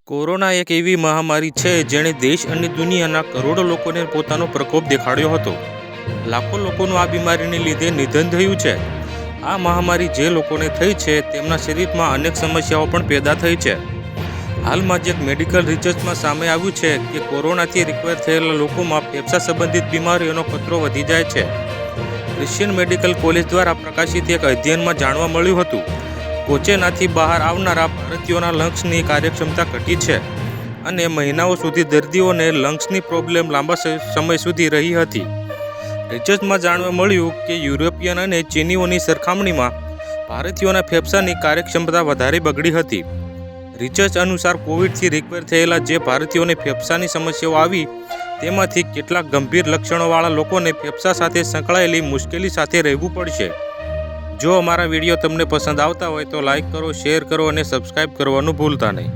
Corona એક એવી મહામારી છે જેણે દેશ અને દુનિયાના કરોડો લોકોને પોતાનો પ્રકોપ દેખાડ્યો હતો. લાખો લોકોનું આ બીમારીને લીધે નિધન થયું છે. આ મહામારી જે લોકોને થઈ છે તેમના શરીરમાં અનેક સમસ્યાઓ પણ પેદા થઈ છે. હાલમાં જ એક મેડિકલ રિસર્ચમાં સામે આવ્યું છે કે કોરોનાથી રિકવર થયેલા લોકોમાં ફેફસા સંબંધિત બીમારીઓનો ખતરો વધી જાય છે. ક્રિશ્ચિયન મેડિકલ કોલેજ દ્વારા પ્રકાશિત એક અધ્યયનમાં જાણવા મળ્યું હતું કોચેનાથી બહાર આવનારા ભારતીયોના લંગ્સની કાર્યક્ષમતા ઘટી છે અને મહિનાઓ સુધી દર્દીઓને લંગ્સની પ્રોબ્લેમ લાંબા સમય સુધી રહી હતી. રિસર્ચમાં જાણવા મળ્યું કે યુરોપિયન અને ચીનીઓની સરખામણીમાં ભારતીયોના ફેફસાની કાર્યક્ષમતા વધારે બગડી હતી. રિસર્ચ અનુસાર કોવિડથી રિકવર થયેલા જે ભારતીયોને ફેફસાની સમસ્યાઓ આવી તેમાંથી કેટલાક ગંભીર લક્ષણોવાળા લોકોને ફેફસા સાથે સંકળાયેલી મુશ્કેલી સાથે રહેવું પડશે. જો અમારા વિડીયો તમને પસંદ આવતા હોય તો લાઈક કરો, શેર કરો અને સબસ્ક્રાઈબ કરવાનું ભૂલતા નહીં.